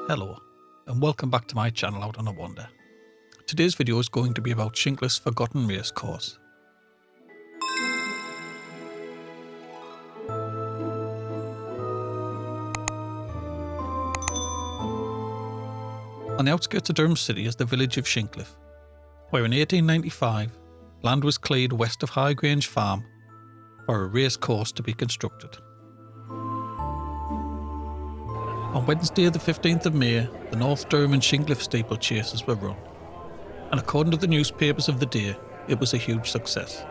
Hello, and welcome back to my channel Out on a Wander. Today's video is going to be about Shincliffe's forgotten racecourse. On the outskirts of Durham City is the village of Shincliffe, where in 1895 land was cleared west of Grange farm for a racecourse to be constructed. On Wednesday the 15th of May, the North Durham and Shincliffe Steeplechases were run, and according to the newspapers of the day, it was a huge success,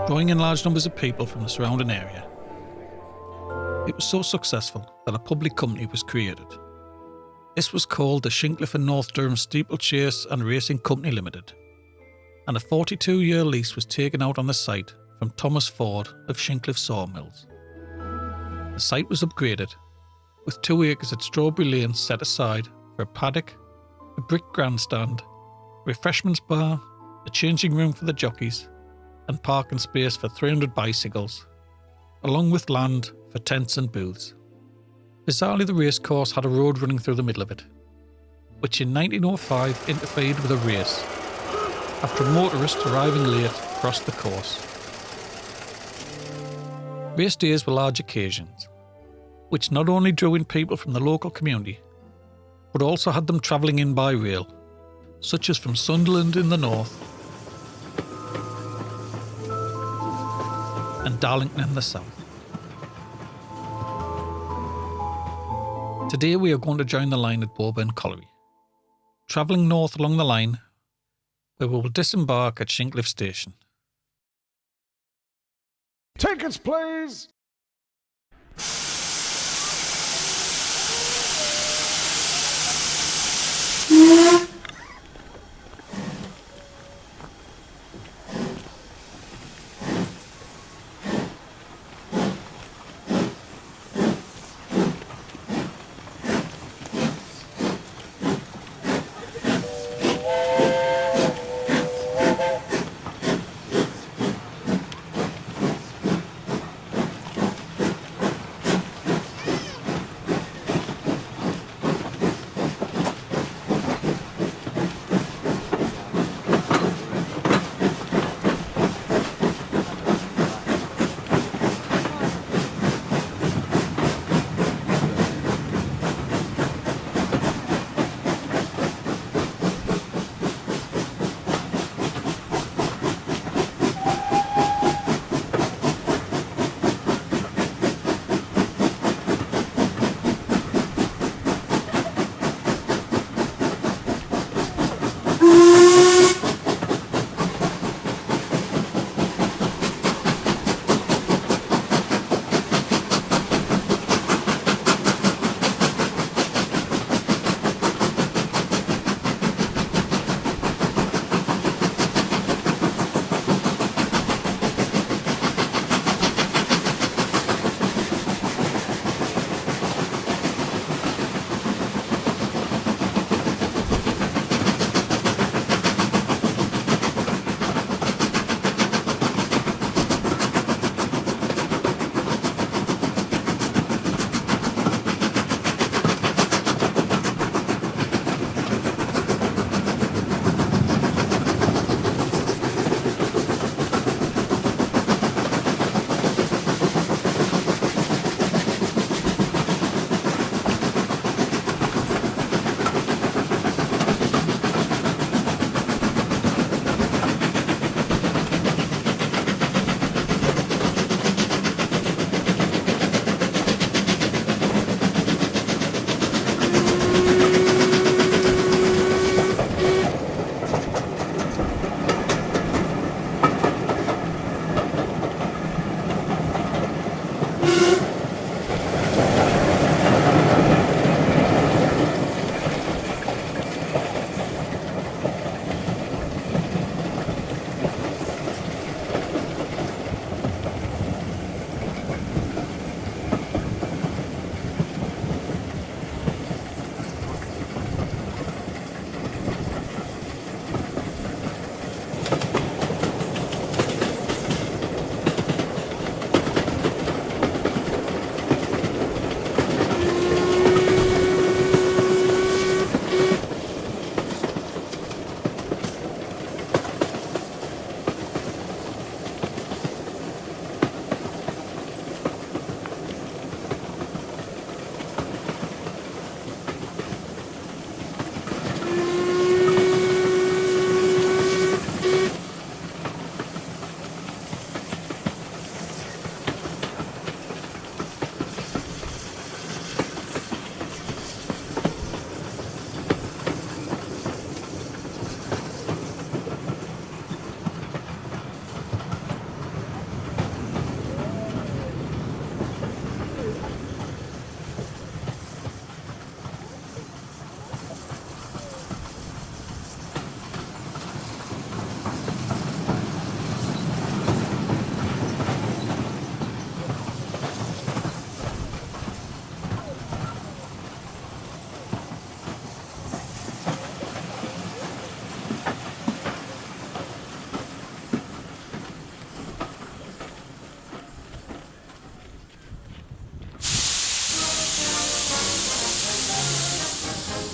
drawing in large numbers of people from the surrounding area. It was so successful that a public company was created. This was called the Shincliffe and North Durham Steeplechase and Racing Company Limited, and a 42-year lease was taken out on the site from Thomas Ford of Shincliffe Sawmills. The site was upgraded, with 2 acres at Strawberry Lane set aside for a paddock, a brick grandstand, a refreshments bar, a changing room for the jockeys, and parking space for 300 bicycles, along with land for tents and booths. Bizarrely, the racecourse had a road running through the middle of it, which in 1905 interfered with a race after a motorist arriving late crossed the course. Race days were large occasions, which not only drew in people from the local community, but also had them travelling in by rail, such as from Sunderland in the north and Darlington in the south. Today we are going to join the line at Boburn Colliery, travelling north along the line, where we will disembark at Shincliffe Station. Tickets, please!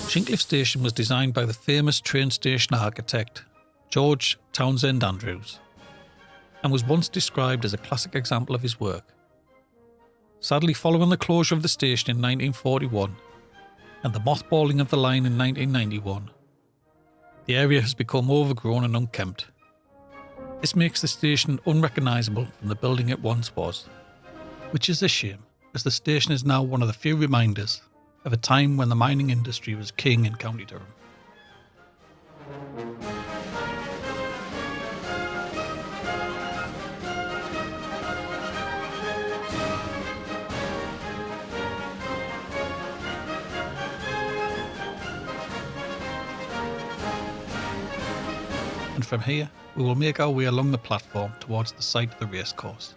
Shincliffe Station was designed by the famous train station architect George Townsend Andrews and was once described as a classic example of his work. Sadly, following the closure of the station in 1941 and the mothballing of the line in 1991, the area has become overgrown and unkempt. This makes the station unrecognisable from the building it once was, which is a shame, as the station is now one of the few reminders of a time when the mining industry was king in County Durham. And from here, we will make our way along the platform towards the site of the racecourse.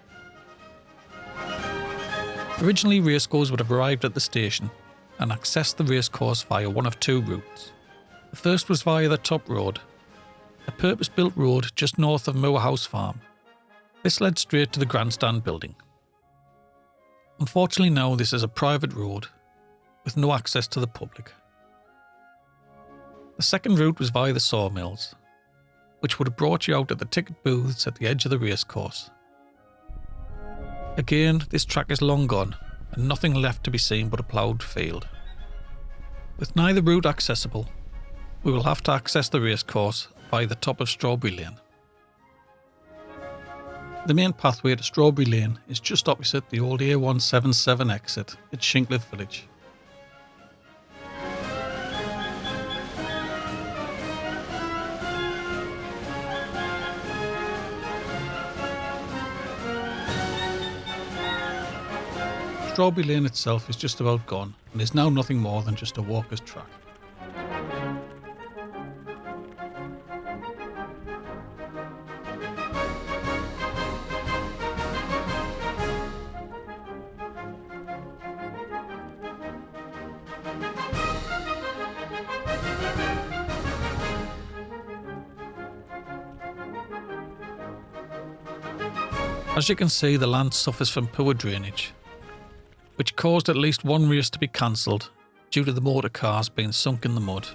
Originally, racegoers would have arrived at the station and accessed the racecourse via one of two routes. The first was via the top road, a purpose-built road just north of Moorhouse Farm. This led straight to the grandstand building. Unfortunately now this is a private road with no access to the public. The second route was via the sawmills, which would have brought you out at the ticket booths at the edge of the racecourse. Again, this track is long gone and nothing left to be seen but a ploughed field. With neither route accessible, we will have to access the racecourse via the top of Strawberry Lane. The main pathway to Strawberry Lane is just opposite the old A177 exit at Shincliffe Village. Strawberry Lane itself is just about gone and is now nothing more than just a walker's track. As you can see, the land suffers from poor drainage, which caused at least one race to be cancelled due to the motor cars being sunk in the mud.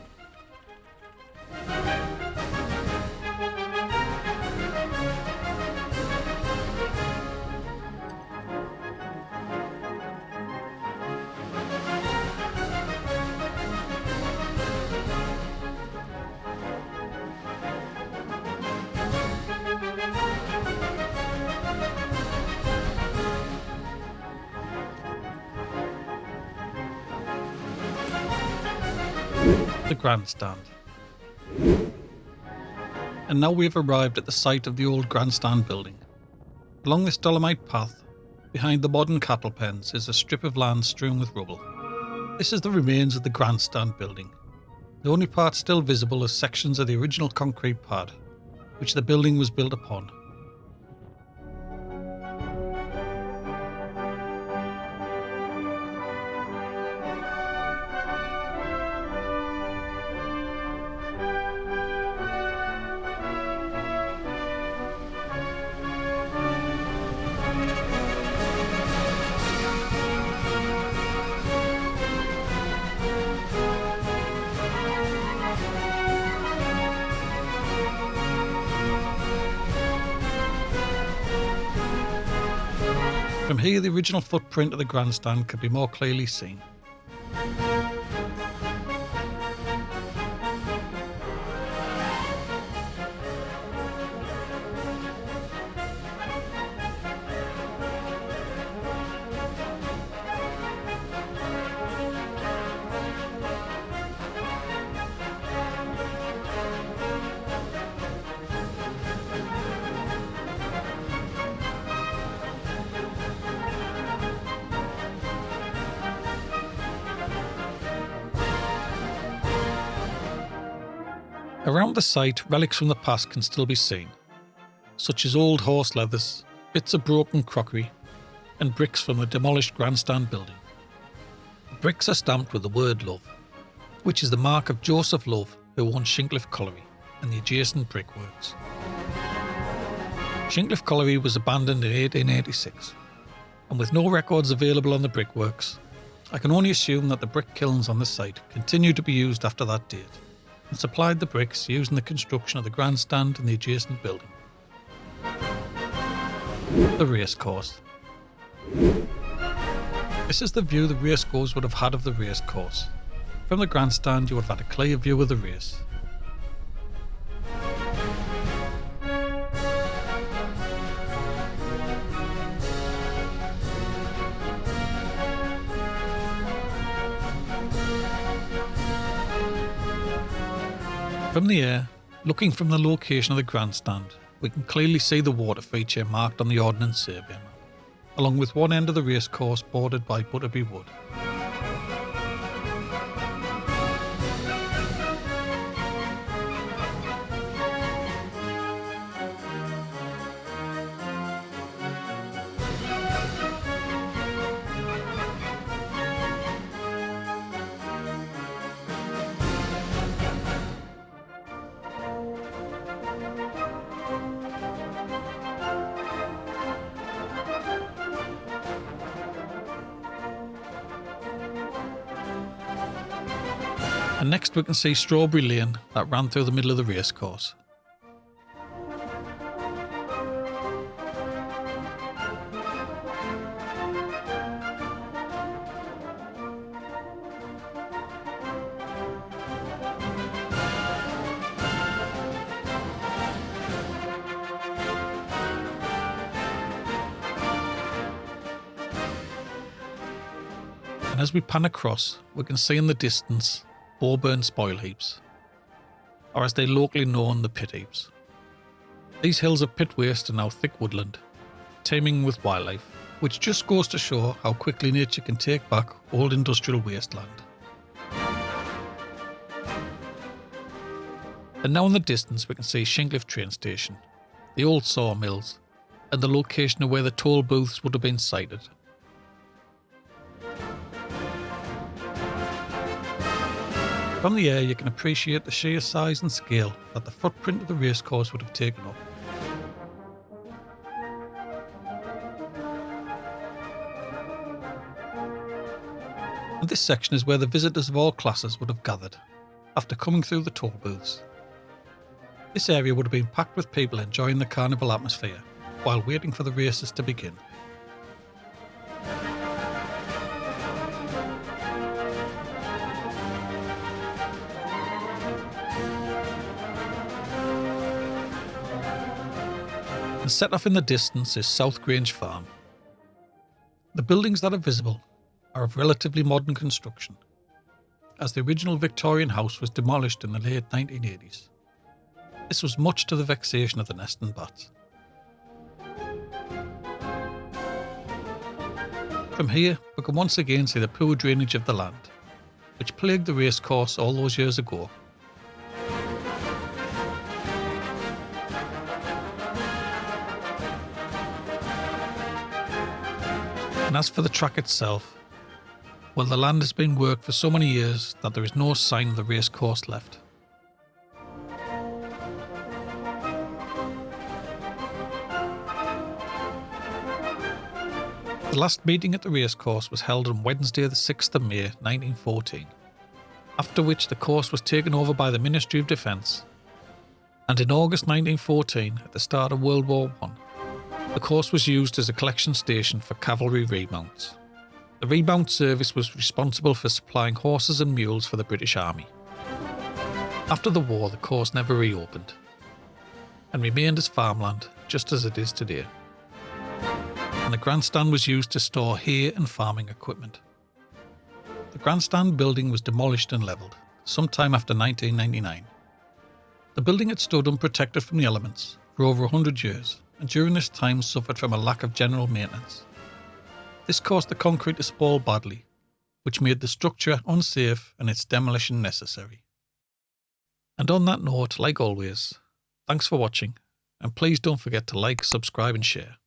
The grandstand. And now we have arrived at the site of the old grandstand building. Along this dolomite path, behind the modern cattle pens, is a strip of land strewn with rubble. This is the remains of the grandstand building. The only part still visible is sections of the original concrete pad, which the building was built upon. From here, the original footprint of the grandstand can be more clearly seen. Around the site, relics from the past can still be seen, such as old horse leathers, bits of broken crockery, and bricks from the demolished grandstand building. The bricks are stamped with the word Love, which is the mark of Joseph Love, who owned Shincliffe Colliery and the adjacent brickworks. Shincliffe Colliery was abandoned in 1886, and with no records available on the brickworks, I can only assume that the brick kilns on the site continued to be used after that date and supplied the bricks used in the construction of the grandstand and the adjacent building. The racecourse. This is the view the racegoers would have had of the racecourse. From the grandstand you would have had a clear view of the race. From the air, looking from the location of the grandstand, we can clearly see the water feature marked on the Ordnance Survey map, along with one end of the racecourse bordered by Butterby Wood. And next we can see Strawberry Lane that ran through the middle of the racecourse. And as we pan across, we can see in the distance Bourburn spoil heaps, or as they're locally known, the pit heaps. These hills of pit waste are now thick woodland, teeming with wildlife, which just goes to show how quickly nature can take back old industrial wasteland. And now in the distance we can see Shincliffe train station, the old sawmills, and the location of where the toll booths would have been sited. From the air you can appreciate the sheer size and scale that the footprint of the racecourse would have taken up. And this section is where the visitors of all classes would have gathered, after coming through the toll booths. This area would have been packed with people enjoying the carnival atmosphere, while waiting for the races to begin. And set off in the distance is South Grange Farm. The buildings that are visible are of relatively modern construction, as the original Victorian house was demolished in the late 1980s. This was much to the vexation of the nesting bats. From here, we can once again see the poor drainage of the land, which plagued the racecourse all those years ago. And as for the track itself, well, the land has been worked for so many years that there is no sign of the racecourse left. The last meeting at the racecourse was held on Wednesday the 6th of May 1914, after which the course was taken over by the Ministry of Defence, and in August 1914, at the start of World War I, the course was used as a collection station for cavalry remounts. The remount service was responsible for supplying horses and mules for the British Army. After the war, the course never reopened and remained as farmland, just as it is today. And the grandstand was used to store hay and farming equipment. The grandstand building was demolished and levelled sometime after 1999. The building had stood unprotected from the elements for over 100 years, and during this time suffered from a lack of general maintenance. This caused the concrete to spoil badly, which made the structure unsafe and its demolition necessary. And on that note, like always, thanks for watching, and please don't forget to like, subscribe and share.